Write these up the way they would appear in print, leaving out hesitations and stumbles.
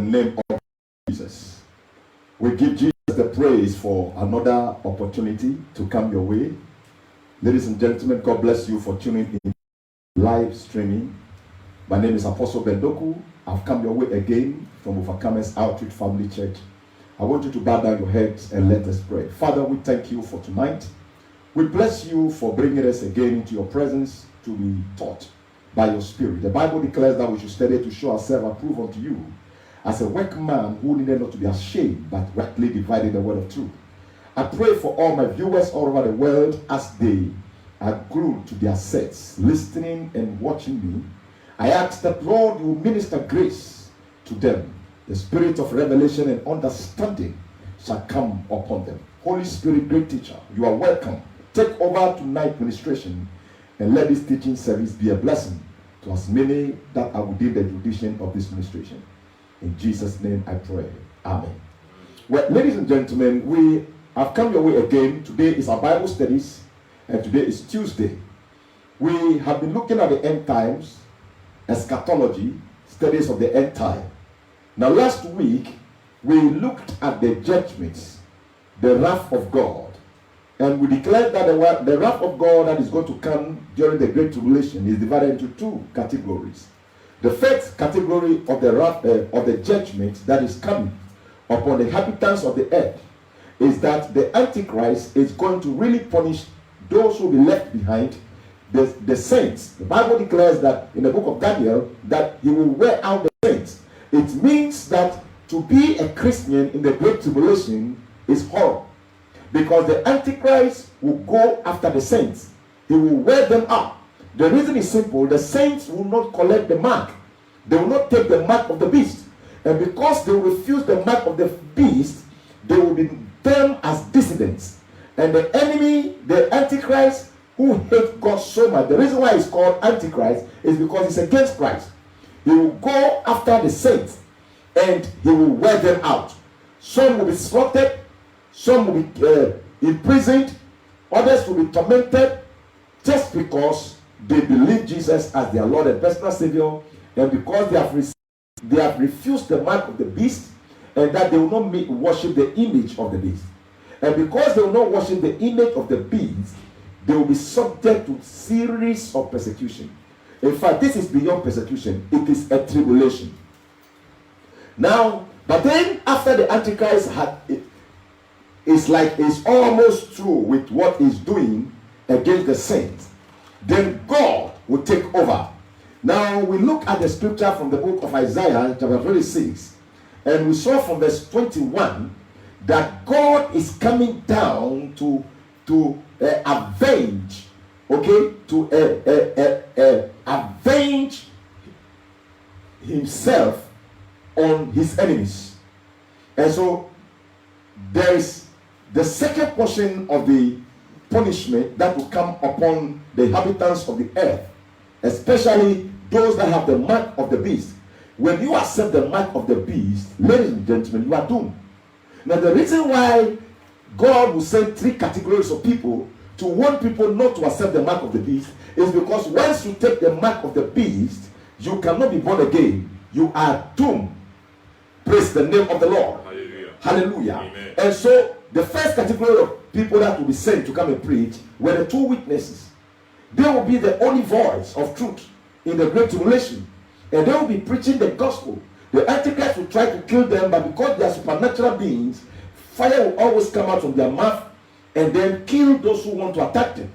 name of Jesus. We give Jesus the praise for another opportunity to come your way. Ladies and gentlemen, God bless you for tuning in live streaming. My name is Apostle Bendoku. I've come your way again from Overcomers Outreach Family Church. I want you to bow down your heads and let us pray. Father, we thank you for tonight. We bless you for bringing us again into your presence to be taught by your Spirit. The Bible declares that we should study to show ourselves approved unto you as a workman who needed not to be ashamed, but rightly dividing the word of truth. I pray for all my viewers all over the world as they are glued to their sets, listening and watching me. I ask that, Lord, you minister grace to them. The spirit of revelation and understanding shall come upon them. Holy Spirit, great teacher, you are welcome. Take over tonight's ministration and let this teaching service be a blessing to as many that are within the jurisdiction of this ministration. In Jesus' name I pray. Amen. Well, ladies and gentlemen, we have come your way again. Today is our Bible studies, and today is Tuesday. We have been looking at the end times, eschatology, studies of the end time. Now, last week, we looked at the judgments, the wrath of God, and we declared that the wrath of God that is going to come during the Great Tribulation is divided into two categories. The first category of the wrath of the judgment that is coming upon the inhabitants of the earth is that the Antichrist is going to really punish those who will be left behind, the saints. The Bible declares that in the book of Daniel that he will wear out the saints. It means that to be a Christian in the Great Tribulation is horrible, because the Antichrist will go after the saints. He will wear them out. The reason is simple: the saints will not collect the mark. They will not take the mark of the beast. And because they refuse the mark of the beast, they will be termed as dissidents. And the enemy, the Antichrist, who hates God so much, the reason why he's called Antichrist is because he's against Christ. He will go after the saints and he will wear them out. Some will be slaughtered, some will be imprisoned, others will be tormented just because they believe Jesus as their Lord and personal Savior, and because they have refused the mark of the beast, and that they will not worship the image of the beast. And because they will not worship the image of the beast, they will be subject to series of persecution. In fact, this is beyond persecution. It is a tribulation. Now, but then after the Antichrist it's almost through with what he's doing against the saints, then God will take over. Now, we look at the scripture from the book of Isaiah, chapter 26, and we saw from verse 21 that God is coming down to avenge, avenge himself on his enemies. And so there is the second portion of the punishment that will come upon the inhabitants of the earth, especially those that have the mark of the beast. When you accept the mark of the beast, ladies and gentlemen, you are doomed. Now, the reason why God will send three categories of people to warn people not to accept the mark of the beast is because once you take the mark of the beast, you cannot be born again. You are doomed. Praise the name of the Lord. Hallelujah. Hallelujah. Amen. And so the first category of people that will be sent to come and preach were the two witnesses. They will be the only voice of truth in the Great Tribulation, and they will be preaching the gospel. The Antichrist will try to kill them, but because they are supernatural beings, fire will always come out from their mouth and then kill those who want to attack them.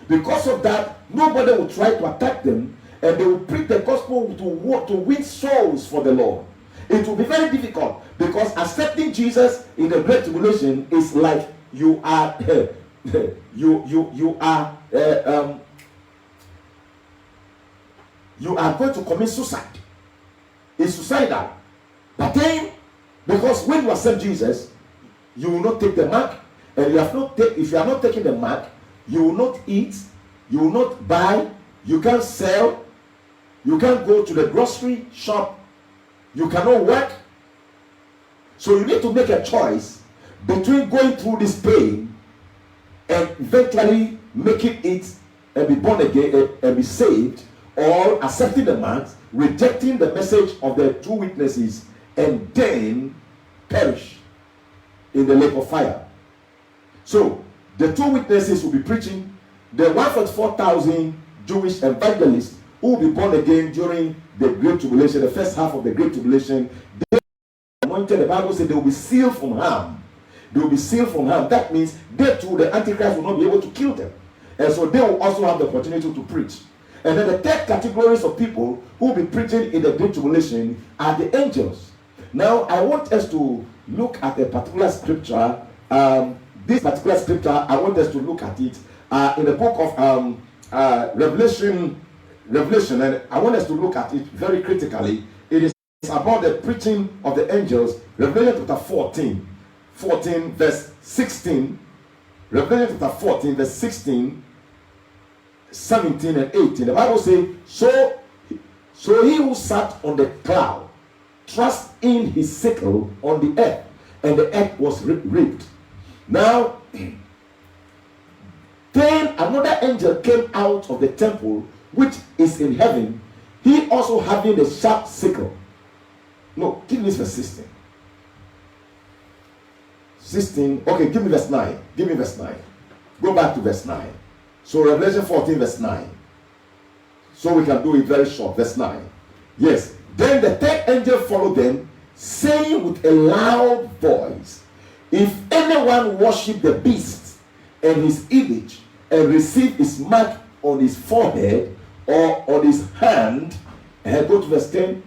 Because of that, nobody will try to attack them, and they will preach the gospel to win souls for the Lord. It will be very difficult, because accepting Jesus in the Great Tribulation is like you are you are going to commit suicide. It's suicidal. But then, because when you accept Jesus, you will not take the mark, and if you are not taking the mark, you will not eat, you will not buy, you can't sell, you can't go to the grocery shop, you cannot work. So you need to make a choice between going through this pain and eventually making it and be born again and be saved, or accepting the mark, rejecting the message of the two witnesses, and then perish in the lake of fire. So the two witnesses will be preaching. The 144,000 Jewish evangelists who will be born again during the Great Tribulation, the first half of the Great Tribulation, they will be anointed. The Bible said they will be sealed from harm. They will be sealed from harm. That means they too, the Antichrist will not be able to kill them. And so they will also have the opportunity to preach. And then the third categories of people who will be preaching in the Great Tribulation are the angels. Now, I want us to look at a particular scripture. This particular scripture, I want us to look at it in the book of Revelation, and I want us to look at it very critically. It is about the preaching of the angels. Revelation chapter 14 verse 16. Revelation chapter 14 verse 16, 17 and 18. The Bible says, so he who sat on the cloud thrust in his sickle on the earth, and the earth was ripped. Now, then another angel came out of the temple which is in heaven, he also having a sharp sickle. No, give me verse 16. 16. Okay, give me verse 9. Give me verse 9. Go back to verse 9. So Revelation 14 verse 9. So we can do it very short. Verse 9. Yes. Then the third angel followed them, saying with a loud voice, if anyone worship the beast and his image and receive his mark on his forehead or on his hand, and go to verse 10,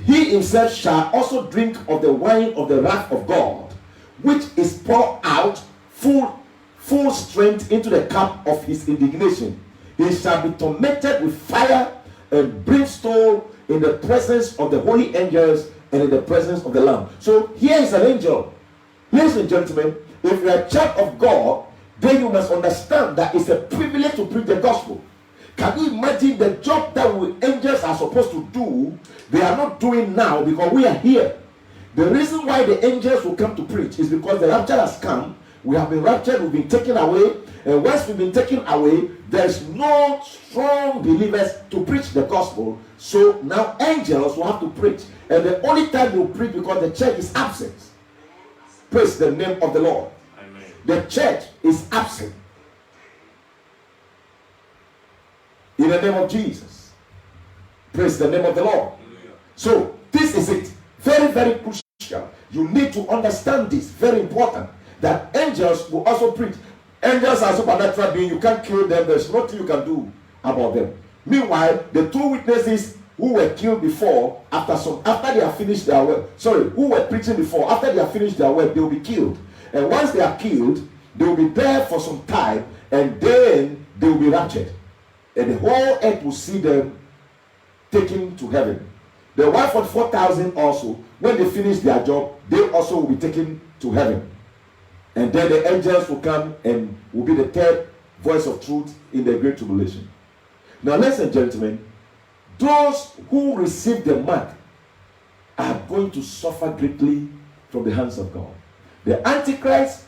he himself shall also drink of the wine of the wrath of God, which is poured out full strength into the cup of his indignation. He shall be tormented with fire and brimstone in the presence of the holy angels and in the presence of the Lamb. So here is an angel. Ladies and gentlemen, if you are a child of God, then you must understand that it's a privilege to preach the gospel. Can you imagine the job that angels are supposed to do, they are not doing now because we are here? The reason why the angels will come to preach is because the rapture has come. We have been raptured, we've been taken away, and once we've been taken away, there's no strong believers to preach the gospel. So now angels will have to preach, and the only time they'll preach because the church is absent. Praise the name of the Lord. Amen. The church is absent. In the name of Jesus. Praise the name of the Lord. Amen. So this is it. Very, very crucial. You need to understand this. Very important. That angels will also preach. Angels are supernatural beings. You can't kill them. There's nothing you can do about them. Meanwhile, the two witnesses who were killed before, after they have finished their work, who were preaching before, after they have finished their work, they will be killed. And once they are killed, they will be there for some time, and then they will be raptured. And the whole earth will see them taken to heaven. The 144,000 also, when they finish their job, they also will be taken to heaven. And then the angels will come and will be the third voice of truth in the Great Tribulation. Now, ladies and gentlemen, those who receive the mark are going to suffer greatly from the hands of God. The Antichrist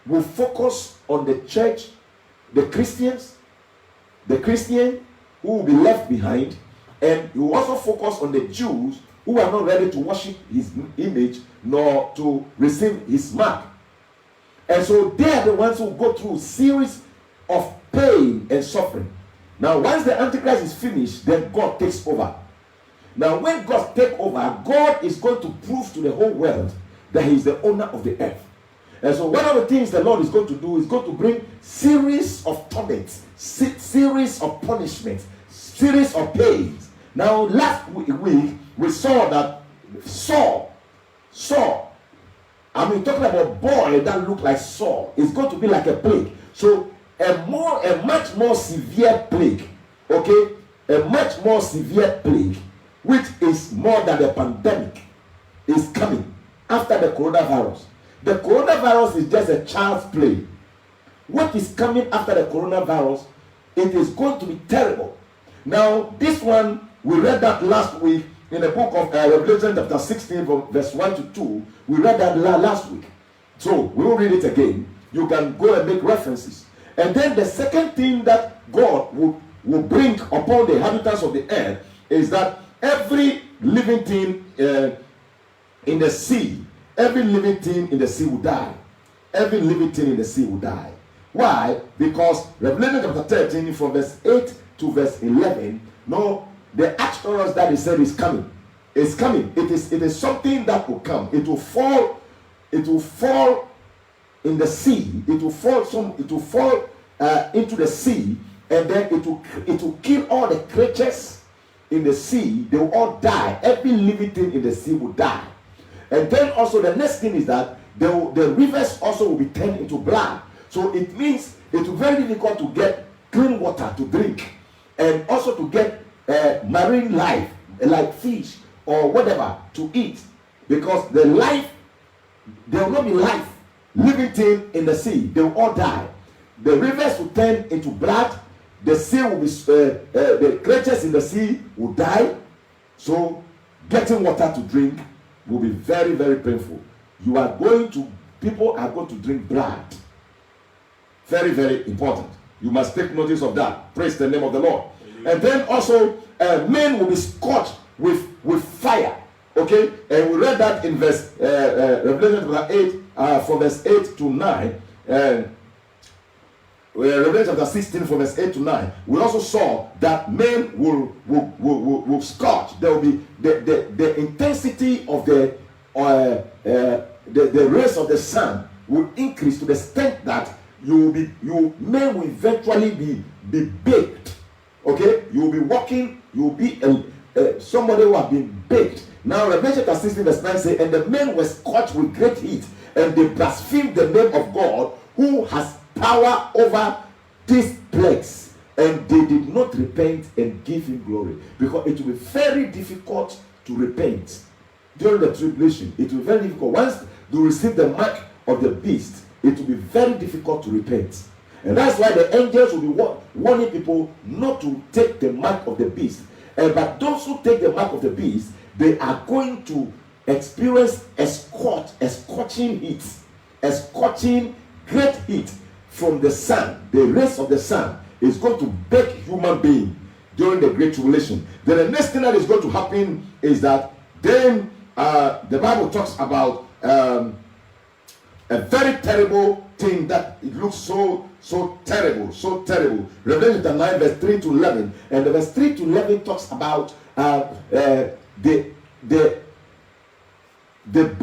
will focus on the church, the Christian who will be left behind, and he will also focus on the Jews who are not ready to worship his image nor to receive his mark. And so they are the ones who go through a series of pain and suffering. Now, once the Antichrist is finished, then God takes over. Now, when God takes over, God is going to prove to the whole world that he is the owner of the earth. And so one of the things the Lord is going to do is going to bring series of torments, series of punishments, series of pains. Now, last week we saw that Saul, talking about a boy that looked like Saul, is going to be like a plague. So a much more severe plague, okay? A much more severe plague, which is more than a pandemic, is coming after the coronavirus. The coronavirus is just a child's play. What is coming after the coronavirus, it is going to be terrible. Now, this one, we read that last week in the book of Revelation chapter 16, from verse 1 to 2. We read that last week. So, we will read it again. You can go and make references. And then the second thing that God will bring upon the inhabitants of the earth is that every living thing in the sea, every living thing in the sea will die. Every living thing in the sea will die. Why? Because Revelation chapter 13 from verse 8 to verse 11, no, the Archtorus that he said is coming. It's coming. It is something that will come. It will fall in the sea. It will fall into the sea, and then it will kill all the creatures in the sea. They will all die. Every living thing in the sea will die. And then also the next thing is that the rivers also will be turned into blood. So it means it will be very difficult to get clean water to drink, and also to get marine life like fish or whatever to eat, because there will not be life, living thing in the sea. They will all die. The rivers will turn into blood. The sea will be the creatures in the sea will die. So getting water to drink will be very, very painful. People are going to drink blood. Very, very important. You must take notice of that. Praise the name of the Lord. And then also men will be scorched with fire. Okay, and we read that in verse Revelation chapter 8 from verse 8 to 9, and Revelation chapter 16 from verse 8 to 9. We also saw that men will scorch. There will be the intensity of the rays of the sun will increase to the extent that men will eventually be baked. Okay, you will be walking, you will be somebody who have been baked. Now Revelation chapter 16 verse 9 says, and the men were scorched with great heat, and they blasphemed the name of God, who has power over these plagues, and they did not repent and give him glory. Because it will be very difficult to repent during the tribulation. It will be very difficult. Once you receive the mark of the beast, it will be very difficult to repent. And that's why the angels will be warning people not to take the mark of the beast. But those who take the mark of the beast, they are going to experience a scorching heat, a scorching great heat from the sun. The rays of the sun is going to bake human being during the great tribulation. Then the next thing that is going to happen is that then the Bible talks about a very terrible thing that it looks so terrible. Revelation 9 verse 3 to 11, and the verse 3 to 11 talks about the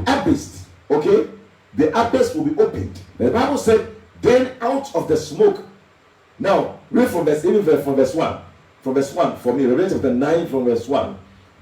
abyss. Okay, the abyss will be opened. The Bible said, then out of the smoke. Now read from verse 1. From verse 1 for me, Revelation 9 from verse 1.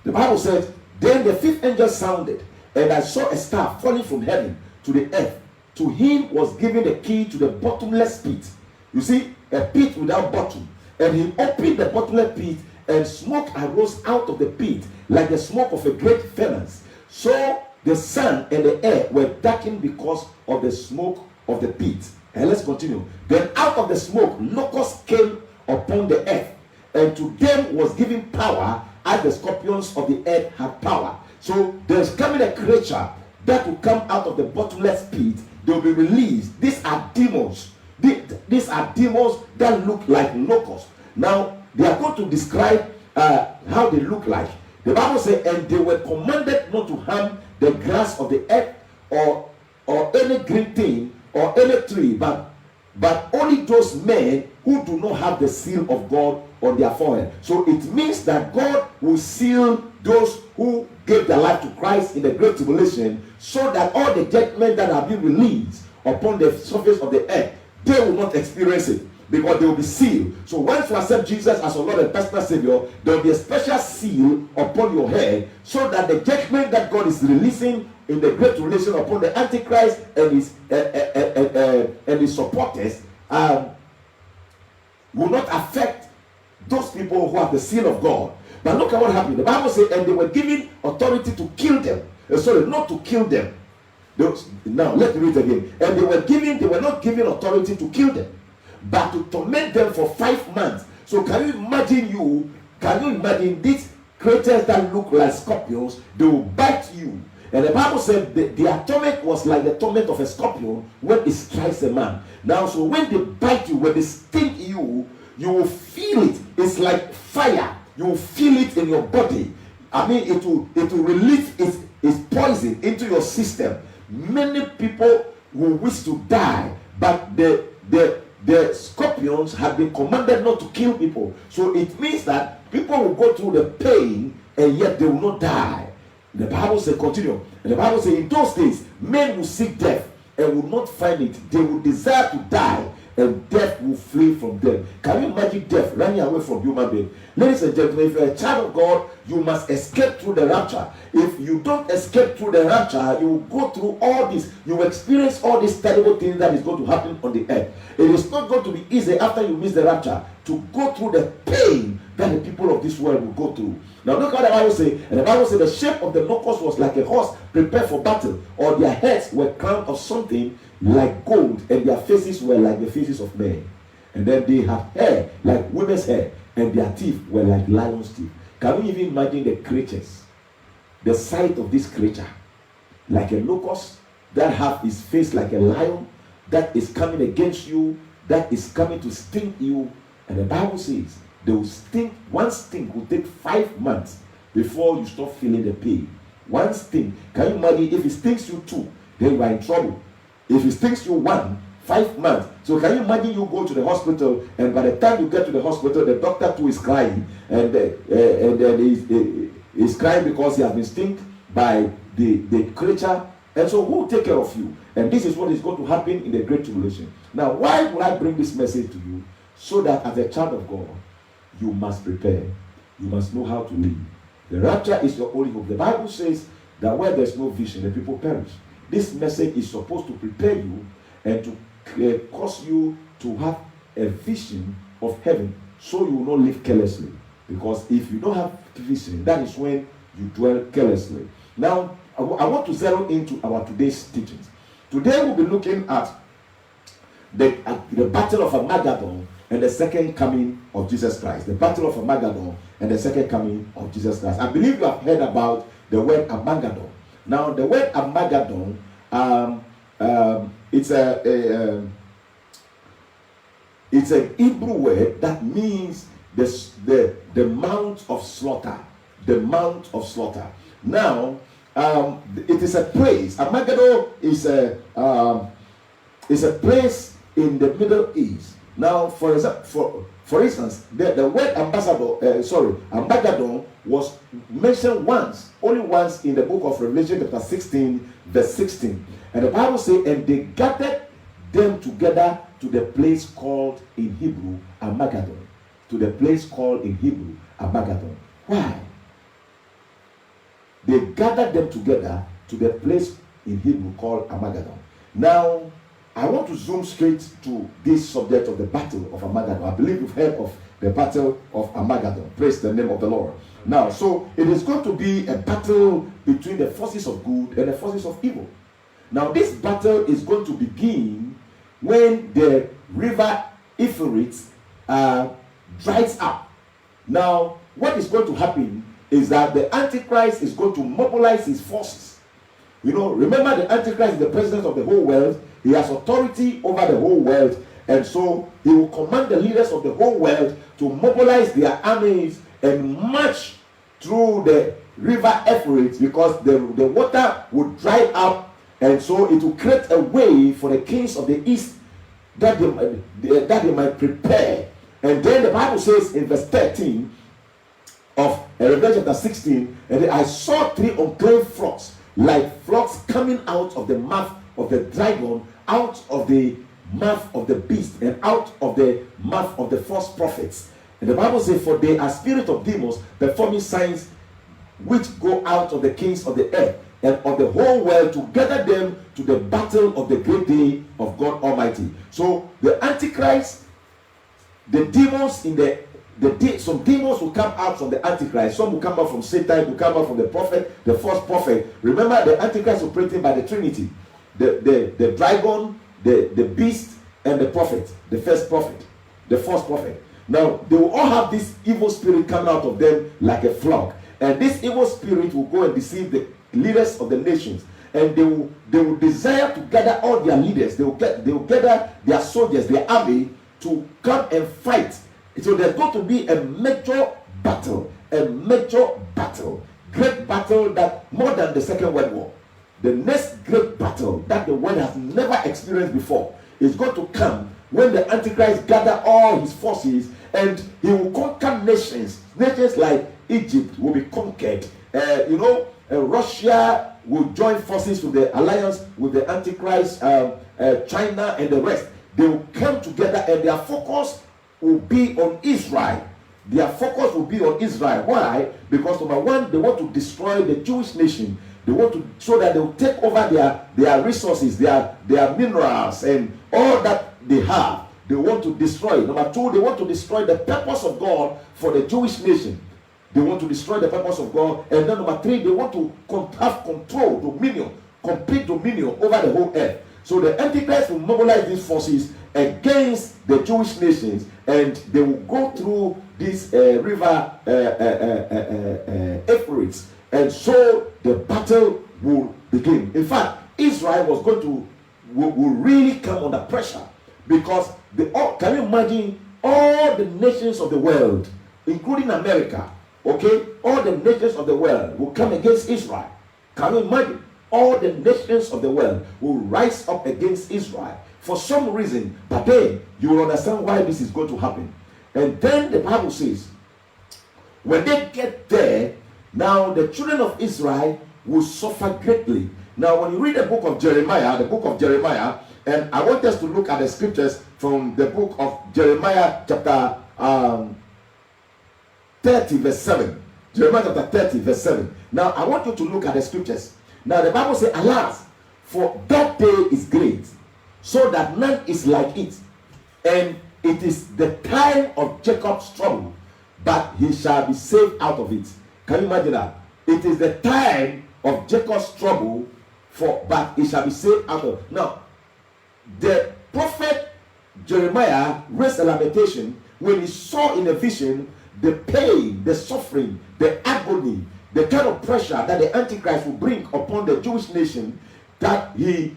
The Bible said, then the fifth angel sounded, and I saw a star falling from heaven to the earth. To him was given the key to the bottomless pit. You see, a pit without bottom. And he opened the bottomless pit, and smoke arose out of the pit like the smoke of a great furnace. So the sun and the air were darkened because of the smoke of the pit. And let's continue. Then out of the smoke locusts came upon the earth, and to them was given power as the scorpions of the earth have power. So there's coming a creature that will come out of the bottomless pit. They will be released. These are demons. These are demons that look like locusts. Now they are going to describe how they look like. The Bible says, and they were commanded not to harm the grass of the earth or any green thing or any tree, but only those men who do not have the seal of God on their forehead. So it means that God will seal those who gave their life to Christ in the great tribulation, so that all the judgment that have been released upon the surface of the earth, they will not experience it, because they will be sealed. So once you accept Jesus as your Lord and personal Savior, there will be a special seal upon your head, so that the judgment that God is releasing in the great tribulation upon the Antichrist and his supporters will not affect those people who have the seal of God. But look at what happened. The Bible says, and they were given authority to kill them. Sorry, not to kill them. Now let me read again. And they were not given authority to kill them, but to torment them for 5 months. So can you imagine these creatures that look like scorpions? They will bite you. And the Bible said their torment was like the torment of a scorpion when it strikes a man. Now, so when they bite you, when they sting you, you will feel it. It's like fire. You will feel it in your body. I mean, it will release its poison poison into your system. Many people will wish to die, but the scorpions have been commanded not to kill people. So it means that people will go through the pain and yet they will not die. The Bible says, continue. And the Bible says, in those days, men will seek death and will not find it. They will desire to die, and death will flee from them. Can you imagine death running away from human being? Ladies and gentlemen, if you're a child of God, you must escape through the rapture. If you don't escape through the rapture, you will go through all this. You will experience all these terrible things that is going to happen on the earth. It is not going to be easy after you miss the rapture to go through the pain that the people of this world will go through. Now look what the Bible says. And the Bible says the shape of the locust was like a horse prepared for battle, or their heads were crowned of something like gold, and their faces were like the faces of men. And then they have hair like women's hair, and their teeth were like lions' teeth. Can you even imagine the creatures? The sight of this creature, like a locust, that have his face like a lion, that is coming against you, that is coming to sting you. And the Bible says they will sting. One sting will take 5 months before you stop feeling the pain. One sting. Can you imagine if it stings you 2, then you are in trouble. If it stings you 1, 5 months. So can you imagine you go to the hospital, and by the time you get to the hospital, the doctor too is crying, and then he's crying because he has been stung by the creature. And so who will take care of you? And this is what is going to happen in the Great Tribulation. Now, why will I bring this message to you? So that as a child of God, you must prepare. You must know how to live. The rapture is your only hope. The Bible says that where there's no vision, the people perish. This message is supposed to prepare you and to cause you to have a vision of heaven, so you will not live carelessly. Because if you don't have vision, that is when you dwell carelessly. Now, I want to zero into our today's teachings. Today we'll be looking at the battle of Armageddon and the second coming of Jesus Christ. The battle of Armageddon and the second coming of Jesus Christ. I believe you have heard about the word Armageddon. Now, the word Armageddon, it's an Hebrew word that means the mount of slaughter. The mount of slaughter. Now, it is a place. Armageddon is a place in the Middle East. Now, for instance, the word Armageddon was mentioned only once in the book of Revelation, chapter 16, verse 16. And the Bible says, and they gathered them together to the place called in Hebrew Armageddon. To the place called in Hebrew Armageddon. Why? They gathered them together to the place in Hebrew called Armageddon. Now, I want to zoom straight to this subject of the battle of Armageddon. I believe you've heard of the battle of Armageddon. Praise the name of the Lord. Now, so it is going to be a battle between the forces of good and the forces of evil. Now, this battle is going to begin when the river Euphrates dries up. Now, what is going to happen is that the Antichrist is going to mobilize his forces. You know, remember, the Antichrist is the president of the whole world. He has authority over the whole world, and so he will command the leaders of the whole world to mobilize their armies and march through the river Euphrates, because the water would dry up, and so it will create a way for the kings of the east that they might prepare. And then the Bible says in verse 13 of Revelation chapter 16, and I saw 3 unclean frogs, like frogs coming out of the mouth of the dragon, out of the mouth of the beast, and out of the mouth of the false prophets. And the Bible says, for they are spirit of demons performing signs which go out of the kings of the earth and of the whole world to gather them to the battle of the great day of God Almighty. So the Antichrist, the demons some demons will come out from the Antichrist. Some will come out from Satan, will come out from the prophet, the false prophet. Remember, the Antichrist is operating by the Trinity. The dragon, the beast, and the prophet, the first prophet, the false prophet. Now, they will all have this evil spirit coming out of them like a flock. And this evil spirit will go and deceive the leaders of the nations. And they will desire to gather all their leaders. They will gather their soldiers, their army, to come and fight. So there's going to be a major battle, great battle, that more than the Second World War. the next great battle that the world has never experienced before is going to come when the Antichrist gather all his forces and he will conquer nations. Nations like Egypt will be conquered. Russia will join forces with the alliance with the Antichrist, China and the rest. They will come together and their focus will be on Israel. Their focus will be on Israel. Why? Because number one, they want to destroy the Jewish nation. They want to, so that they will take over their resources, their minerals and all that they have. They want to destroy. Number two, they want to destroy the purpose of God for the Jewish nation. They want to destroy the purpose of God. And then number three, they want to have control, dominion, complete dominion over the whole earth. So the Antichrist will mobilize these forces against the Jewish nations, and they will go through this river Euphrates, and so the battle will begin. In fact, Israel will really come under pressure, because can you imagine all the nations of the world, including America, okay, all the nations of the world will come against Israel. Can you imagine? All the nations of the world will rise up against Israel for some reason, but then you will understand why this is going to happen. And then the Bible says, when they get there, now the children of Israel will suffer greatly. Now, when you read the book of Jeremiah, and I want us to look at the scriptures from the book of Jeremiah chapter 30 verse 7. Jeremiah chapter 30 verse 7. Now, I want you to look at the scriptures. Now, the Bible says, alas, for that day is great, so that none is like it. And it is the time of Jacob's trouble, but he shall be saved out of it. Can you imagine that? It is the time of Jacob's trouble, but he shall be saved out of it. Now, the prophet Jeremiah raised a lamentation when he saw in a vision the pain, the suffering, the agony, the kind of pressure that the Antichrist will bring upon the Jewish nation, that he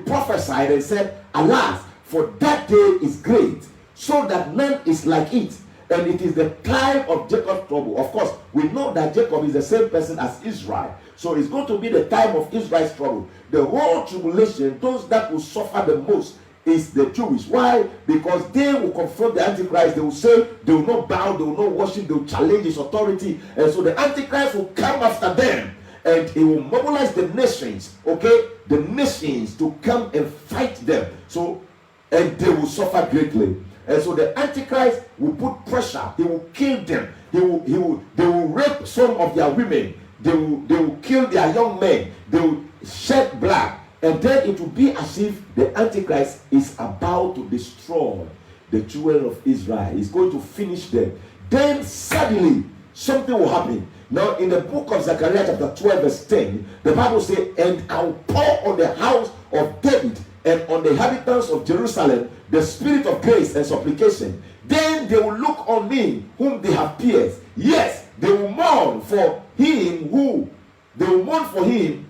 prophesied and said, alas, for that day is great, so that none is like it. And it is the time of Jacob's trouble. Of course, we know that Jacob is the same person as Israel. So it's going to be the time of Israel's trouble. The whole tribulation, those that will suffer the most, is the Jewish. Why? Because they will confront the Antichrist. They will say they will not bow, they will not worship, they will challenge his authority. And so the Antichrist will come after them, and he will mobilize the nations, okay, the nations to come and fight them. So, and they will suffer greatly. And so the Antichrist will put pressure. He will kill them. They will rape some of their women. They will kill their young men. They will shed blood. And then it will be as if the Antichrist is about to destroy the children of Israel. He's going to finish them. Then suddenly something will happen. Now in the book of Zechariah chapter 12 verse 10, the Bible says, and I will pour on the house of David and on the inhabitants of Jerusalem the spirit of grace and supplication. Then they will look on me whom they have pierced. Yes, they will mourn for him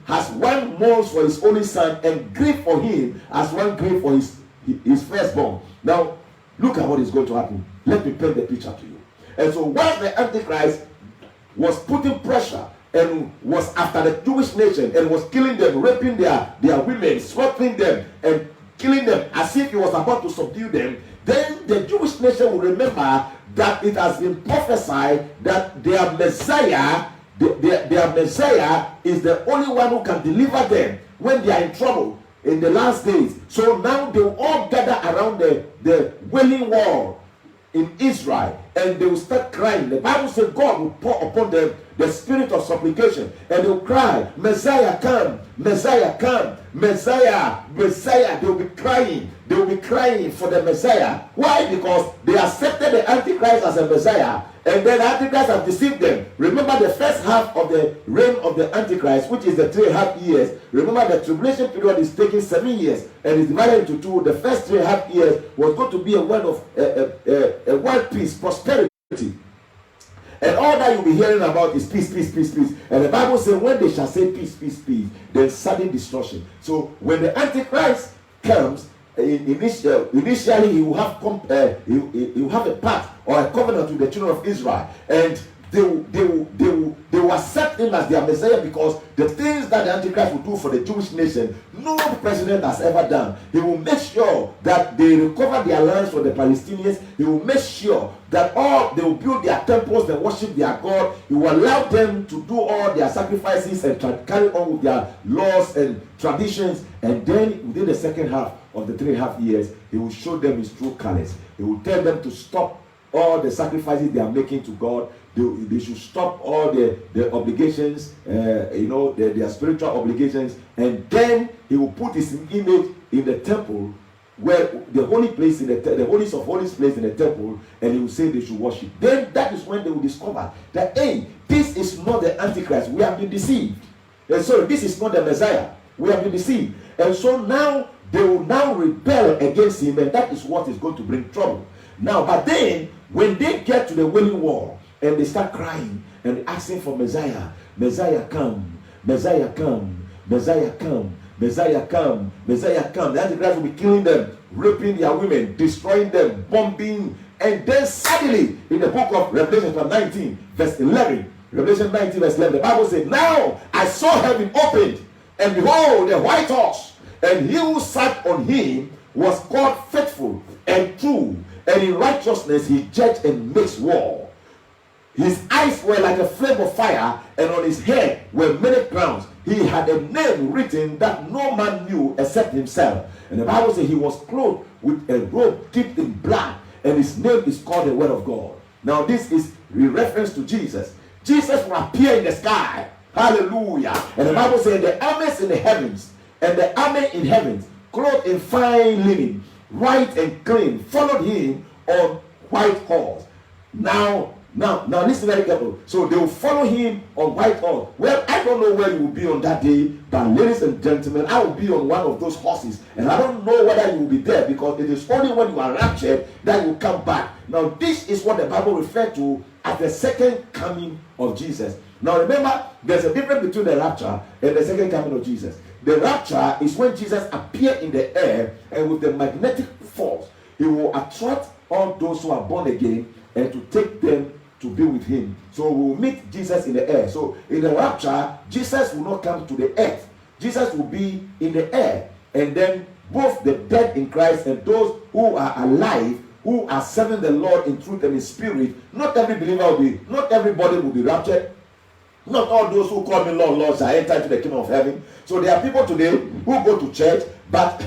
as one mourns for his only son, and grieve for him as one grieves for his firstborn. Now, look at what is going to happen. Let me paint the picture to you. And so, while the Antichrist was putting pressure and was after the Jewish nation and was killing them, raping their women, slaughtering them, and killing them as if he was about to subdue them, then the Jewish nation will remember that it has been prophesied that their Messiah is the only one who can deliver them when they are in trouble in the last days. So now they will all gather around the Wailing Wall in Israel, and they will start crying. The Bible says God will pour upon them the spirit of supplication, and they will cry, Messiah come, Messiah come, Messiah, Messiah. They will be crying. They will be crying for the Messiah. Why? Because they accepted the Antichrist as a Messiah, and then the Antichrist have deceived them. Remember the first half of the reign of the Antichrist, which is the 3.5 years. Remember the tribulation period is taking 7 years and is divided into two. The first 3.5 years was going to be a word of a world peace, prosperity. And all that you'll be hearing about is peace, peace, peace, peace. And the Bible says when they shall say peace, peace, peace, then sudden destruction. So when the Antichrist comes, initially he will have a pact or a covenant with the children of Israel, and they will accept him as their Messiah, because the things that the Antichrist will do for the Jewish nation, no president has ever done. He will make sure that they recover their lands for the Palestinians. He will make sure that they will build their temples, they worship their God. He will allow them to do all their sacrifices and carry on with their laws and traditions. And then within the second half of the 3.5 years, he will show them his true colors. He will tell them to stop all the sacrifices they are making to God. They should stop all the obligations, their spiritual obligations, and then he will put his image in the temple, where the holy place in the holiest of holies place in the temple, and he will say they should worship. Then that is when they will discover that, hey, this is not the Antichrist. We have been deceived. And so this is not the Messiah. We have been deceived. And so now they will now rebel against him, and that is what is going to bring trouble. Now, but then when they get to the Wailing Wall and they start crying and asking for Messiah, Messiah come, Messiah come, Messiah come, Messiah come, Messiah come, the Antichrist will be killing them, raping their women, destroying them, bombing. And then suddenly in the book of Revelation chapter 19 verse 11, Revelation 19 verse 11, the Bible says, now I saw heaven opened, and behold, a white horse, and he who sat on him was called faithful and true, and in righteousness he judged and makes war. His eyes were like a flame of fire, and on his head were many crowns. He had a name written that no man knew except himself. And the Bible says he was clothed with a robe dipped in blood, and his name is called the Word of God. Now this is in reference to Jesus. Jesus will appear in the sky. Hallelujah. And the Bible says the armies in the heavens and the army in heavens, clothed in fine linen, white and clean, followed him on white horse. Now listen very carefully. So they will follow him on white horse. Well, I don't know where you will be on that day, but ladies and gentlemen, I will be on one of those horses, and I don't know whether you will be there, because it is only when you are raptured that you come back. Now this is what the Bible refers to as the second coming of Jesus. Now remember, there's a difference between the rapture and the second coming of Jesus. The rapture is when Jesus appears in the air, and with the magnetic force, he will attract all those who are born again and to take them to be with him. So we will meet Jesus in the air. So in the rapture, Jesus will not come to the earth. Jesus will be in the air. And then both the dead in Christ and those who are alive, who are serving the Lord in truth and in spirit, not everybody will be raptured. Not all those who call me Lord, Lord shall enter into the kingdom of heaven. So there are people today who go to church, but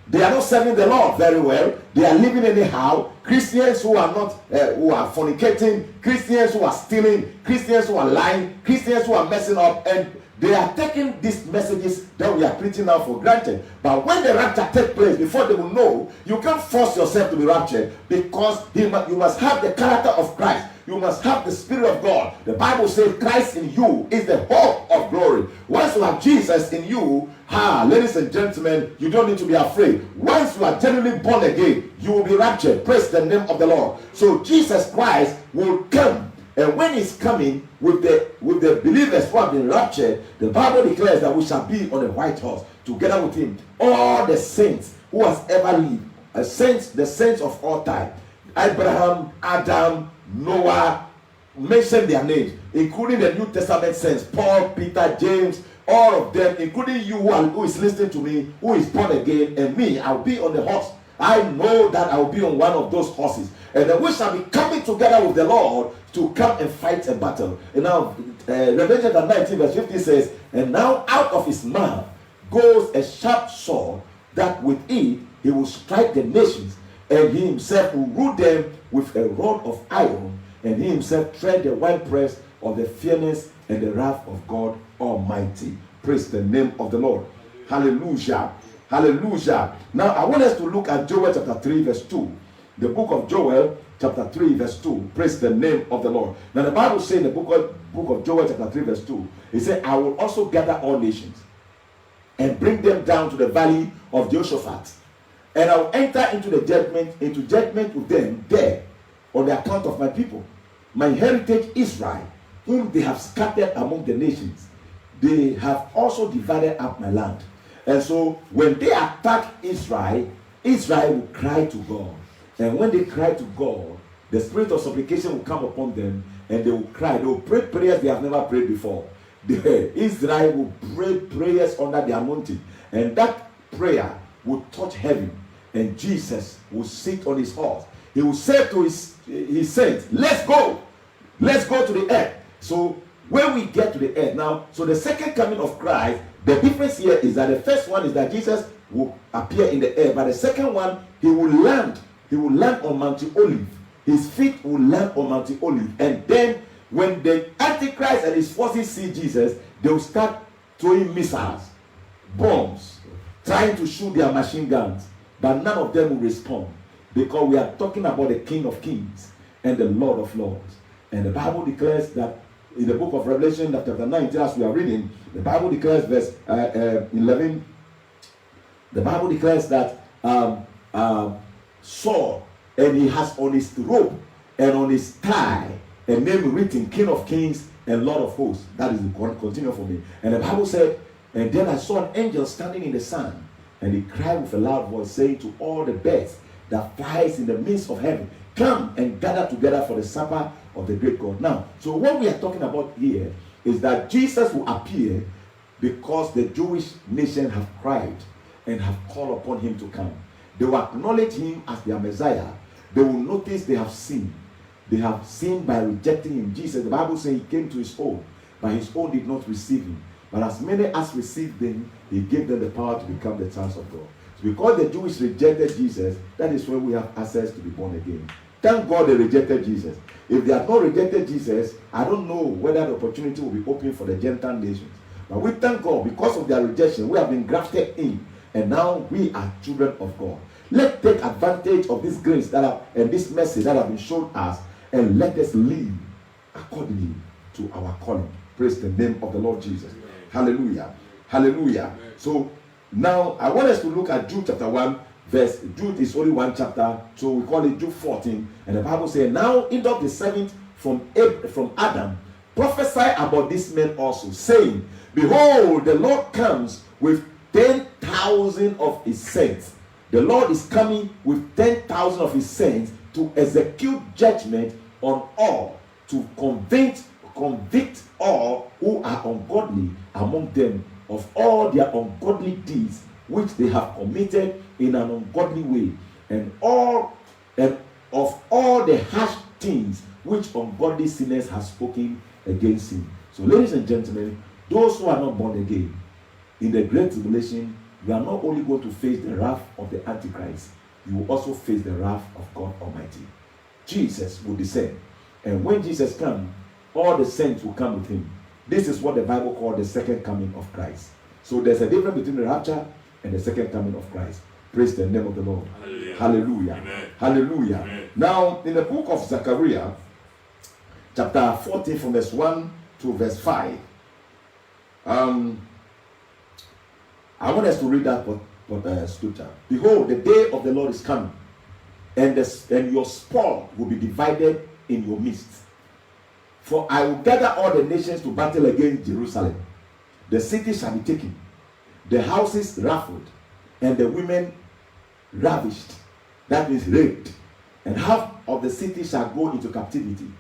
they are not serving the Lord very well. They are living anyhow. Christians who are not, who are fornicating, Christians who are stealing, Christians who are lying, Christians who are messing up, and they are taking these messages that we are preaching now for granted. But when the rapture takes place, before they will know, you can't force yourself to be raptured, because you must have the character of Christ. You must have the Spirit of God. The Bible says Christ in you is the hope of glory. Once you have Jesus in you, ladies and gentlemen, you don't need to be afraid. Once you are genuinely born again, you will be raptured. Praise the name of the Lord. So Jesus Christ will come. And when he's coming with the believers who have been raptured, the Bible declares that we shall be on a white horse together with him. All the saints who has ever lived, the saints of all time, Abraham, Adam, Noah, mention their names, including the New Testament saints, Paul, Peter, James, all of them, including you who is listening to me, who is born again, and me. I'll be on the horse. I know that I will be on one of those horses, and then we shall be coming together with the Lord to come and fight a battle. And now Revelation 19 verse 50 says, and now out of his mouth goes a sharp sword, that with it he will strike the nations, and he himself will rule them with a rod of iron, and he himself tread the winepress of the fierceness and the wrath of God Almighty. Praise the name of the Lord. Hallelujah. Hallelujah. Now I want us to look at Joel chapter 3 verse 2. The book of Joel chapter 3 verse 2. Praise the name of the Lord. Now the Bible says in the book of Joel chapter 3 verse 2, it said, I will also gather all nations and bring them down to the valley of Jehoshaphat, and I will enter into judgment with them there on the account of my people, my heritage Israel, whom they have scattered among the nations. They have also divided up my land. And so when they attack Israel, Israel will cry to God. And when they cry to God, the spirit of supplication will come upon them, and they will cry. They will pray prayers they have never prayed before. Israel will pray prayers under the anointing, and that prayer will touch heaven, and Jesus will sit on his horse. He will say to his saints, let's go to the earth. So when we get to the earth now, so the second coming of Christ, the difference here is that the first one is that Jesus will appear in the air, but the second one, he will land on Mount Olive. His feet will land on Mount Olive, and then when the Antichrist and his forces see Jesus, they will start throwing missiles, bombs, trying to shoot their machine guns, but none of them will respond, because we are talking about the King of Kings and the Lord of Lords. And the Bible declares that in the book of Revelation, chapter 19, as we are reading, the Bible declares, verse 11, the Bible declares that Saul, and he has on his robe and on his thigh a name written, King of Kings and Lord of Hosts. That is going to continue for me. And the Bible said, and then I saw an angel standing in the sun, and he cried with a loud voice, saying to all the birds that flies in the midst of heaven, come and gather together for the supper of the great God. Now, so what we are talking about here is that Jesus will appear because the Jewish nation have cried and have called upon him to come. They will acknowledge him as their Messiah. They will notice they have sinned. They have sinned by rejecting him. Jesus, the Bible says he came to his own, but his own did not receive him. But as many as received him, he gave them the power to become the sons of God. So because the Jews rejected Jesus, that is where we have access to be born again. Thank God they rejected Jesus. If they had not rejected Jesus, I don't know whether the opportunity will be open for the Gentile nations. But we thank God because of their rejection, we have been grafted in, and now we are children of God. Let's take advantage of this grace and this message that have been shown us, and let us live accordingly to our calling. Praise the name of the Lord Jesus. Amen. Hallelujah. Hallelujah. Amen. So now I want us to look at Jude chapter 1. Jude is only one chapter, so we call it Jude 14. And the Bible says, now Enoch the seventh from Adam prophesied about this man also, saying, behold, the Lord comes with 10,000 of his saints. The Lord is coming with 10,000 of his saints to execute judgment on all, to convict all who are ungodly among them of all their ungodly deeds which they have committed in an ungodly way, and of all the harsh things which ungodly sinners have spoken against him. So, ladies and gentlemen, those who are not born again, in the great tribulation, you are not only going to face the wrath of the Antichrist, you will also face the wrath of God Almighty. Jesus will descend, and when Jesus comes, all the saints will come with him. This is what the Bible calls the second coming of Christ. So there's a difference between the rapture and the second coming of Christ. Praise the name of the Lord. Hallelujah. Hallelujah. Amen. Hallelujah. Amen. Now, in the book of Zechariah, chapter 14, from verse 1 to verse 5, I want us to read that scripture. Behold, the day of the Lord is coming, and your spoil will be divided in your midst. For I will gather all the nations to battle against Jerusalem. The city shall be taken, the houses raffled, and the women ravished, that means raped, and half of the city shall go into captivity,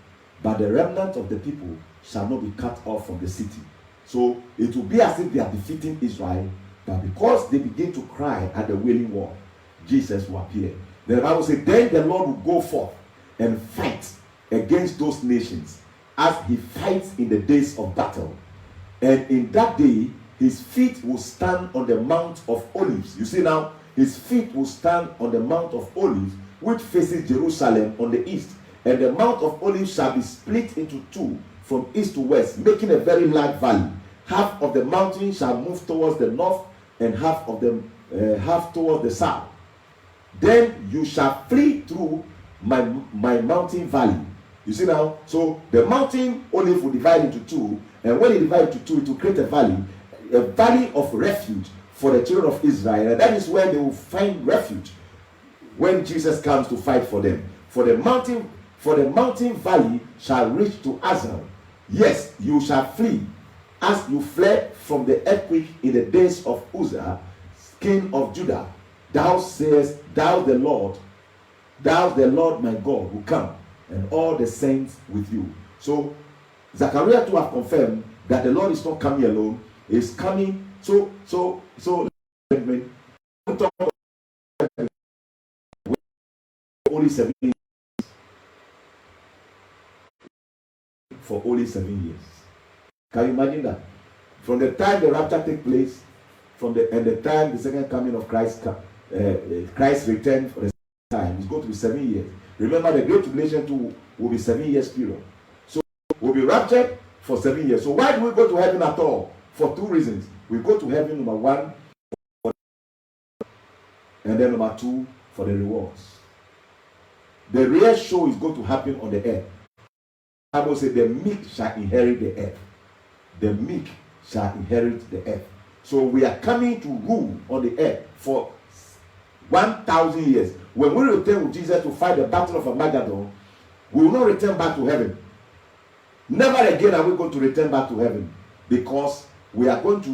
but the remnant of the people shall not be cut off from the city. So it will be as if they are defeating Israel, but because they begin to cry at the wailing wall, Jesus will appear. The Bible says, then the Lord will go forth and fight against those nations, as he fights in the days of battle. And in that day, his feet will stand on the Mount of Olives. You see now, his feet will stand on the Mount of Olives, which faces Jerusalem on the east. And the Mount of Olives shall be split into two from east to west, making a very large valley. Half of the mountain shall move towards the north, and half towards the south. Then you shall flee through my mountain valley. You see now, so the mountain Olive will divide into two, and when it divides into two, it will create a valley of refuge for the children of Israel, and that is where they will find refuge when Jesus comes to fight for them. For the mountain valley shall reach to Azal. Yes, you shall flee, as you fled from the earthquake in the days of Uzziah, king of Judah. Thou sayest, thou the Lord my God will come, and all the saints with you. So Zechariah too have confirmed that the Lord is not coming alone, He's coming. So talk about only 7 years. For only 7 years. Can you imagine that? From the time the rapture takes place, the time the second coming of Christ return for the second time, it's going to be 7 years. Remember, the Great Tribulation too will be 7 years period. So we'll be raptured for 7 years. So why do we go to heaven at all? For 2 reasons. We go to heaven, number 1, and then number 2, for the rewards. The real show is going to happen on the earth. The Bible says the meek shall inherit the earth. The meek shall inherit the earth. So we are coming to rule on the earth for 1,000 years. When we return with Jesus to fight the battle of Armageddon, we will not return back to heaven. Never again are we going to return back to heaven, because we are going to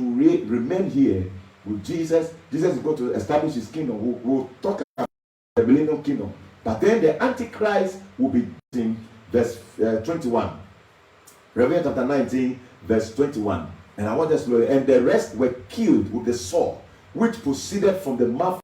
remain here with Jesus. Jesus is going to establish his kingdom. We'll talk about the millennial kingdom. But then the Antichrist will be in verse 21. Revelation chapter 19, verse 21. And I want us to know, and the rest were killed with the sword, which proceeded from the mouth.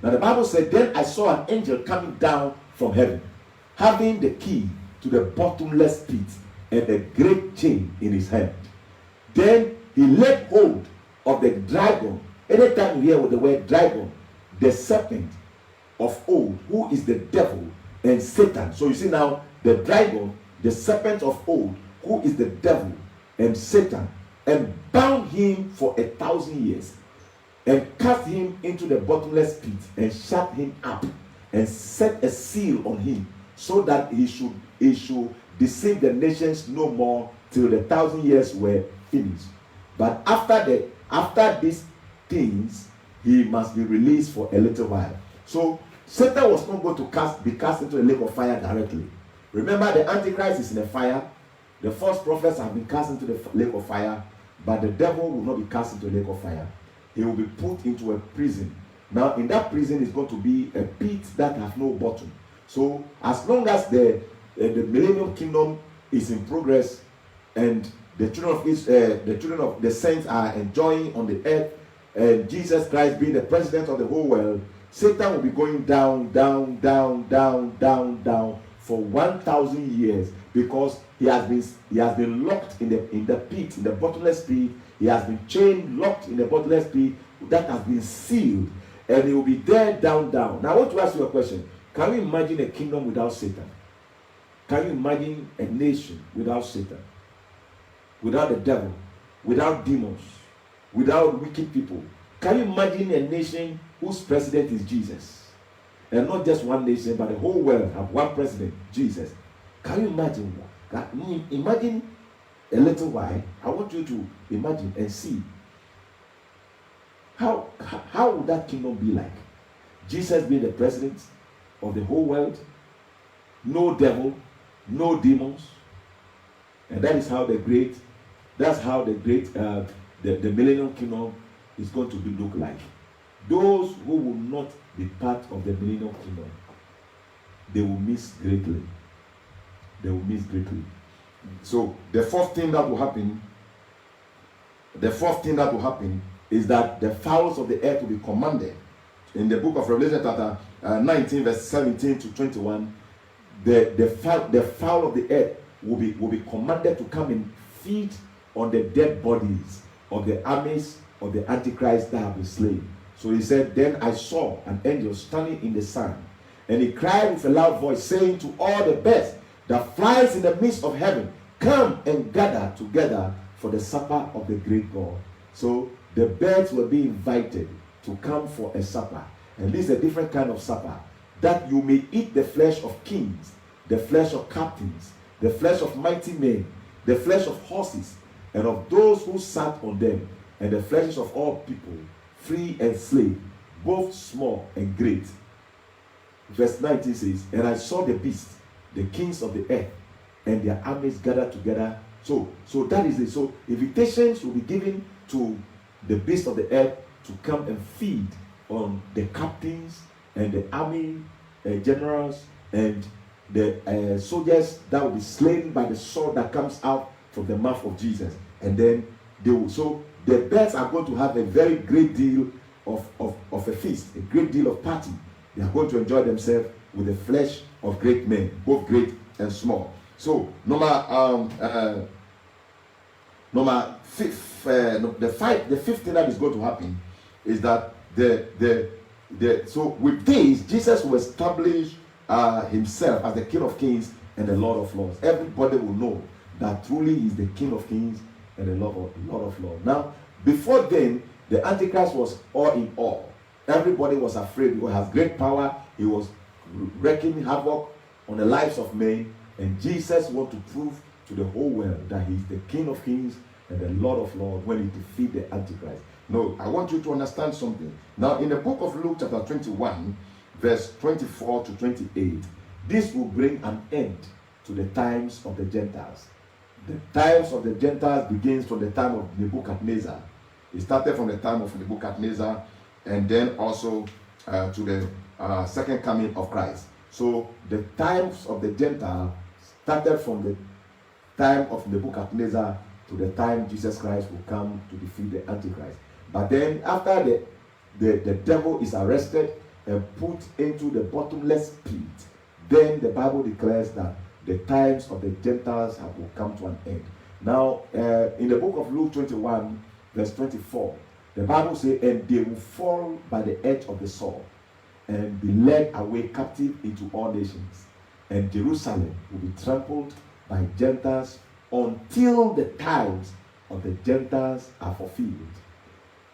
Now the Bible said, then I saw an angel coming down from heaven, having the key to the bottomless pit and a great chain in his hand. Then he laid hold of the dragon. Anytime you hear with the word dragon, the serpent of old, who is the devil and Satan. So you see now, the dragon, the serpent of old, who is the devil and Satan, and bound him for 1,000 years, and cast him into the bottomless pit, and shut him up, and set a seal on him, so that he should deceive the nations no more till the 1,000 years were finished. But after these things, he must be released for a little while. So Satan was not going to be cast into the lake of fire directly. Remember, the Antichrist is in the fire. The false prophets have been cast into the lake of fire, but the devil will not be cast into the lake of fire. He will be put into a prison. Now, in that prison is going to be a pit that has no bottom. So, as long as the millennial kingdom is in progress, and the children of the saints are enjoying on the earth, and Jesus Christ being the president of the whole world, Satan will be going down, down, down, down, down, down for 1,000 years, because he has been locked in the pit, in the bottomless pit. He has been chained, locked in the bottomless pit that has been sealed, and he will be there down, down. Now I want to ask you a question. Can you imagine a kingdom without Satan? Can you imagine a nation without Satan? Without the devil, without demons, without wicked people? Can you imagine a nation whose president is Jesus? And not just one nation, but the whole world have one president, Jesus. Can you imagine that? Imagine a little while. I want you to imagine and see how would that kingdom be like? Jesus being the president of the whole world, no devil, no demons, And that's how the great the millennium kingdom is going to be look like. Those who will not be part of the millennium kingdom, they will miss greatly. They will miss greatly. So the fourth thing that will happen is that the fowls of the earth will be commanded. In the book of Revelation chapter 19 verse 17 to 21, the fowl of the earth will be commanded to come and feed on the dead bodies of the armies of the Antichrist that have been slain. So he said, then I saw an angel standing in the sun, and he cried with a loud voice, saying to all the birds that flies in the midst of heaven, come and gather together for the supper of the great God. So the birds will be invited to come for a supper. And this is a different kind of supper, that you may eat the flesh of kings, the flesh of captains, the flesh of mighty men, the flesh of horses, and of those who sat on them, and the fleshes of all people, free and slave, both small and great. Verse 19 says, and I saw the beast, the kings of the earth, and their armies gathered together. So that is it. So invitations will be given to the beast of the earth to come and feed on the captains and the army generals and the soldiers that will be slain by the sword that comes out from the mouth of Jesus. And then the birds are going to have a very great deal of a feast, a great deal of party. They are going to enjoy themselves with the flesh of great men, both great and small. So the fifth thing that is going to happen is that so with this, Jesus will establish himself as the King of Kings and the Lord of Lords. Everybody will know that truly he is the King of Kings and the Lord of Lords. Now, before then, the Antichrist was all in all. Everybody was afraid because he has great power. He was wreaking havoc on the lives of men. And Jesus wanted to prove to the whole world that he is the King of Kings and the Lord of Lords when he defeats the Antichrist. No, I want you to understand something. Now, in the book of Luke chapter 21, verse 24 to 28, this will bring an end to the times of the Gentiles. The times of the Gentiles begins from the time of Nebuchadnezzar. It started from the time of Nebuchadnezzar and then also to the second coming of Christ. So the times of the Gentiles started from the time of Nebuchadnezzar to the time Jesus Christ will come to defeat the Antichrist. But then after the devil is arrested and put into the bottomless pit, then the Bible declares that the times of the Gentiles will come to an end. Now, in the book of Luke 21, verse 24, the Bible says, and they will fall by the edge of the sword and be led away captive into all nations. And Jerusalem will be trampled by Gentiles until the times of the Gentiles are fulfilled.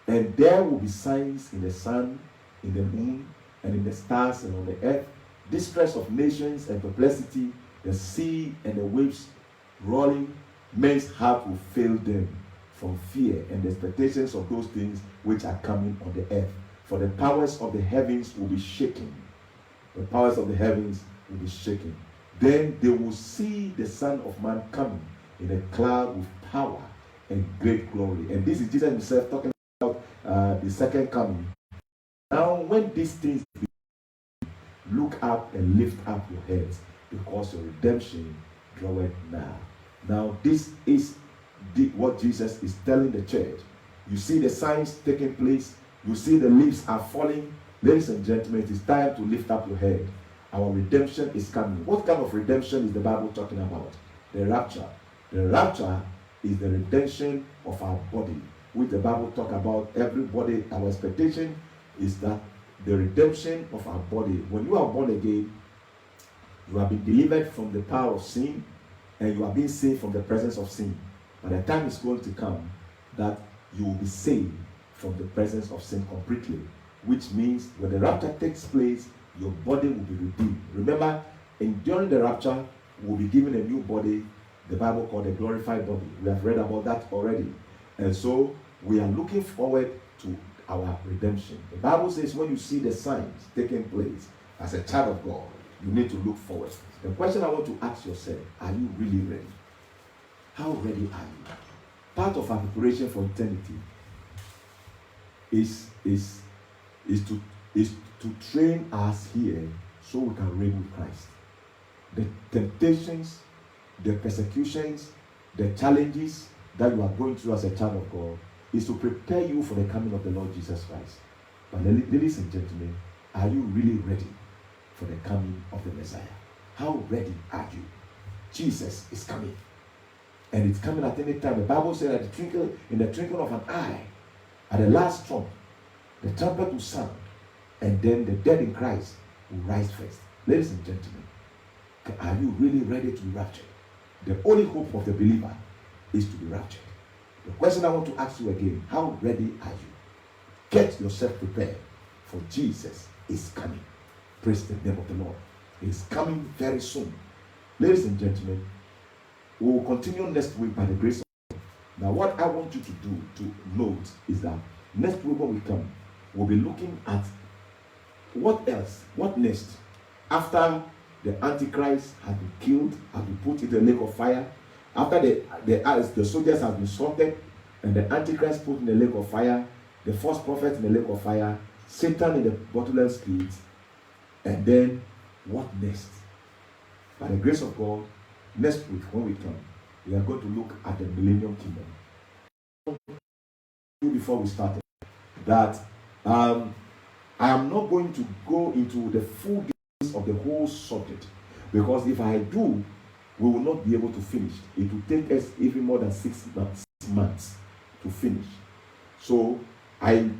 And there will be signs in the sun, in the moon, and in the stars, and on the earth, distress of nations and perplexity, the sea and the waves rolling. Men's heart will fail them from fear and the expectations of those things which are coming on the earth. For the powers of the heavens will be shaken. The powers of the heavens will be shaken. Then they will see the Son of Man coming in a cloud with power and great glory. And this is Jesus himself talking about the second coming. Now, when these things begin, look up and lift up your heads, because your redemption draweth nigh. Now, this is what Jesus is telling the church. You see the signs taking place. You see the leaves are falling. Ladies and gentlemen, it is time to lift up your head. Our redemption is coming. What kind of redemption is the Bible talking about? The rapture. The rapture is the redemption of our body, which the Bible talk about. Everybody, our expectation is that the redemption of our body. When you are born again, you have been delivered from the power of sin, and you are being saved from the presence of sin. But the time is going to come that you will be saved from the presence of sin completely, which means when the rapture takes place, your body will be redeemed. Remember, during the rapture, we'll be given a new body, the Bible called a glorified body. We have read about that already. And so we are looking forward to our redemption. The Bible says when you see the signs taking place as a child of God, you need to look forward. The question I want to ask yourself, are you really ready? How ready are you? Part of our preparation for eternity is to train us here so we can reign with Christ. The temptations, the persecutions, the challenges that you are going through as a child of God is to prepare you for the coming of the Lord Jesus Christ. But ladies and gentlemen, are you really ready for the coming of the Messiah? How ready are you? Jesus is coming. And it's coming at any time. The Bible said that in the twinkling of an eye, at the last trump, the trumpet will sound, and then the dead in Christ will rise first. Ladies and gentlemen, are you really ready to be raptured? The only hope of the believer is to be raptured. The question I want to ask you again, how ready are you? Get yourself prepared, for Jesus is coming. Praise the name of the Lord. He is coming very soon. Ladies and gentlemen, we will continue next week by the grace of God. Now, what I want you to do, to note, is that next week when we come, we'll be looking at what else, what next, after the Antichrist has been killed, has been put in the lake of fire, after the soldiers have been slaughtered, and the Antichrist put in the lake of fire, the false prophet in the lake of fire, Satan in the bottomless pit, and then what next? By the grace of God, next week when we come, we are going to look at the Millennium Kingdom. Before we started, that I am not going to go into the full details of the whole subject, because if I do, we will not be able to finish. It will take us even more than 6 months to finish. So I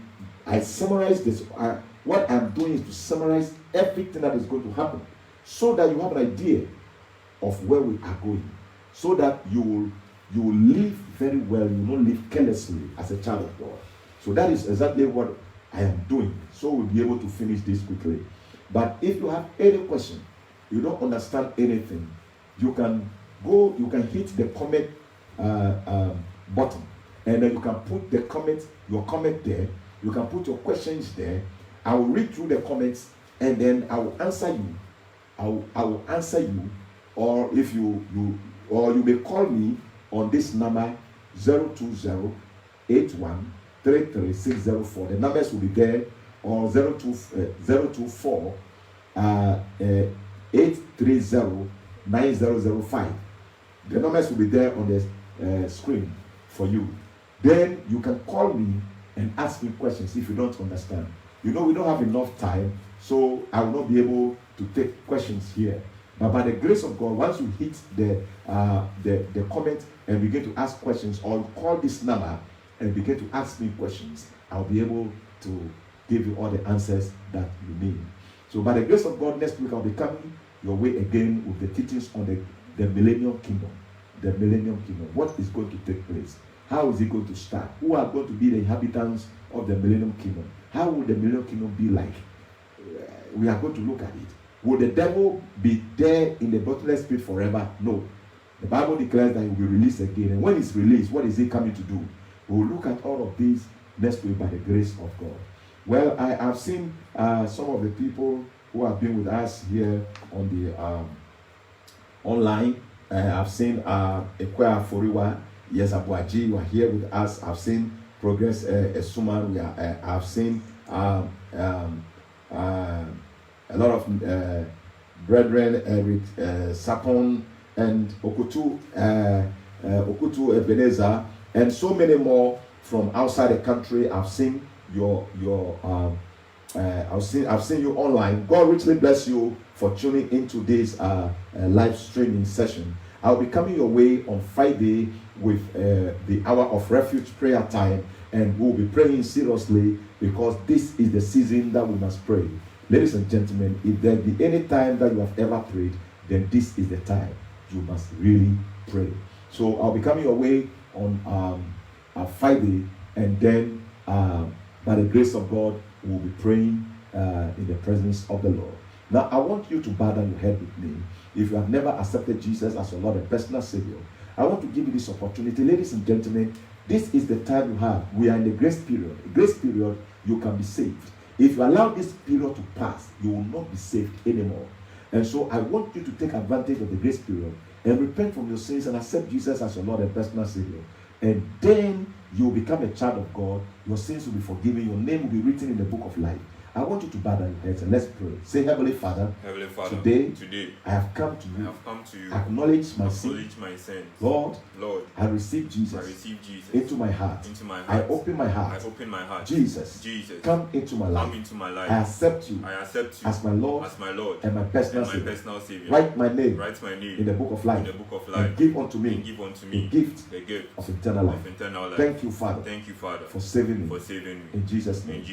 summarize this. What I'm doing is to summarize everything that is going to happen, so that you have an idea of where we are going, so that you will live very well. You will not live carelessly as a child of God. So that is exactly what I am doing, so we'll be able to finish this quickly. But if you have any question, you don't understand anything, you can hit the comment button, and then you can put your comment there. You can put your questions there. I will read through the comments, and then I will answer you. I will answer you, or if you may call me on this number 020-8133-604. The numbers will be there, or 024 830-9005. The numbers will be there on the screen for you. Then you can call me and ask me questions if you don't understand. We don't have enough time, so I will not be able to take questions here. But by the grace of God, once you hit the comment and begin to ask questions, or you call this number and begin to ask me questions, I'll be able to give you all the answers that you need. So by the grace of God, next week I'll be coming your way again with the teachings on the Millennium Kingdom. The Millennium Kingdom. What is going to take place? How is it going to start? Who are going to be the inhabitants of the Millennium Kingdom? How will the Millennium Kingdom be like? We are going to look at it. Will the devil be there in the bottomless pit forever? No. The Bible declares that he will be released again. And when he's released, what is he coming to do? We will look at all of these next week by the grace of God. Well, I have seen some of the people who have been with us here on the online. I've seen Ekwa Foriwa, yes, Abuaji, you are here with us. I've seen Progress Esuman. I've seen a lot of brethren, Eric Sapon and Okutu Ebenezer, and so many more from outside the country. I've seen I've seen you online. God richly bless you for tuning into this live streaming session. I'll be coming your way on Friday with the hour of refuge prayer time, and we'll be praying seriously, because this is the season that we must pray. Ladies and gentlemen, if there be any time that you have ever prayed, then this is the time you must really pray. So I'll be coming your way on Friday, and then by the grace of God, we'll be praying in the presence of the Lord. Now, I want you to bow down your head with me. If you have never accepted Jesus as your Lord and personal Savior, I want to give you this opportunity. Ladies and gentlemen, this is the time you have. We are in the grace period. A grace period, you can be saved. If you allow this period to pass, you will not be saved anymore. And so I want you to take advantage of the grace period and repent from your sins and accept Jesus as your Lord and personal Savior, and then you will become a child of God, your sins will be forgiven, your name will be written in the book of life. I want you to bow down your heads and let's pray. Say, Heavenly Father, today I have come to you, acknowledge my sins. Lord, I receive Jesus, into my heart. I open my heart. Jesus, come into my life. I accept you as my Lord and my personal Savior. Write my name in the book of life, and give unto me the gift of eternal life. Thank you, Father, for saving me. In Jesus' name.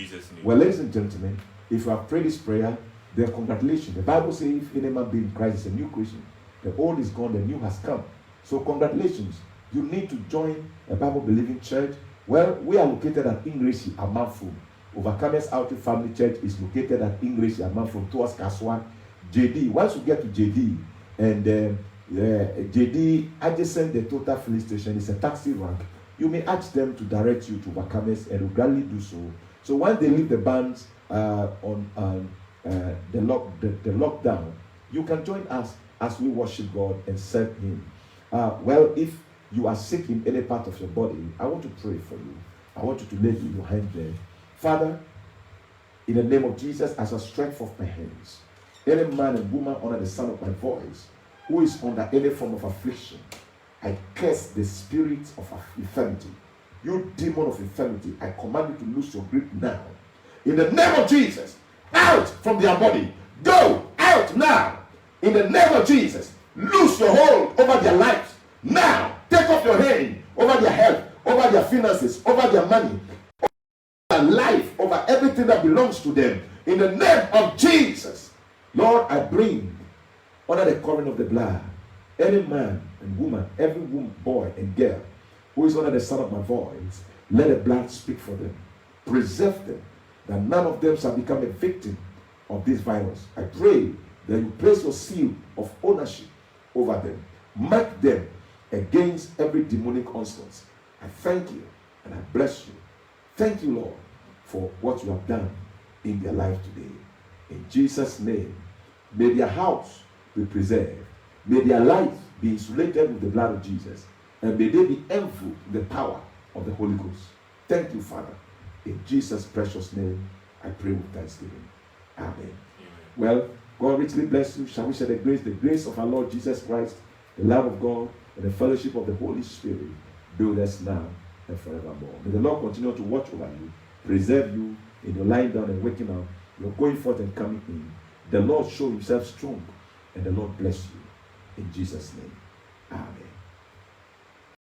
Well, ladies and gentlemen, if you have prayed this prayer, then congratulations. The Bible says, if any man be in Christ is a new creation. The old is gone, the new has come. So congratulations. You need to join a Bible-believing church. Well, we are located at Ingreshi, Amanfo. Overcomers Outreach Family Church is located at Ingreshi, Amanfo, towards Kaswan, JD. Once you get to JD, and JD adjacent the Total filling station is a taxi rank, you may ask them to direct you to Overcomers, and will gladly do so. So once they leave the bands on the lockdown, you can join us as we worship God and serve Him. Well, if you are sick in any part of your body, I want to pray for you. I want you to lay your hand there. Father, in the name of Jesus, as I stretch forth my hands, any man and woman under the sound of my voice who is under any form of affliction, I curse the spirit of infirmity. You demon of infirmity, I command you to lose your grip now. In the name of Jesus, out from their body. Go out now. In the name of Jesus, lose your hold over their lives. Now, take off your hand over their health, over their finances, over their money, over their life, over everything that belongs to them. In the name of Jesus, Lord, I bring under the covering of the blood any man and woman, every woman, boy and girl who is under the sound of my voice. Let the blood speak for them. Preserve them, that none of them shall become a victim of this virus. I pray that you place your seal of ownership over them. Mark them against every demonic onslaught. I thank you and I bless you. Thank you, Lord, for what you have done in their life today. In Jesus' name, may their house be preserved. May their life be insulated with the blood of Jesus. And may they be enveloped with the power of the Holy Ghost. Thank you, Father. In Jesus' precious name, I pray with thanksgiving. Amen. Well, God richly bless you. Shall we share the grace of our Lord Jesus Christ, the love of God, and the fellowship of the Holy Spirit be with us now and forevermore. May the Lord continue to watch over you, preserve you in your lying down and waking up, your going forth and coming in. The Lord show himself strong, and the Lord bless you. In Jesus' name. Amen.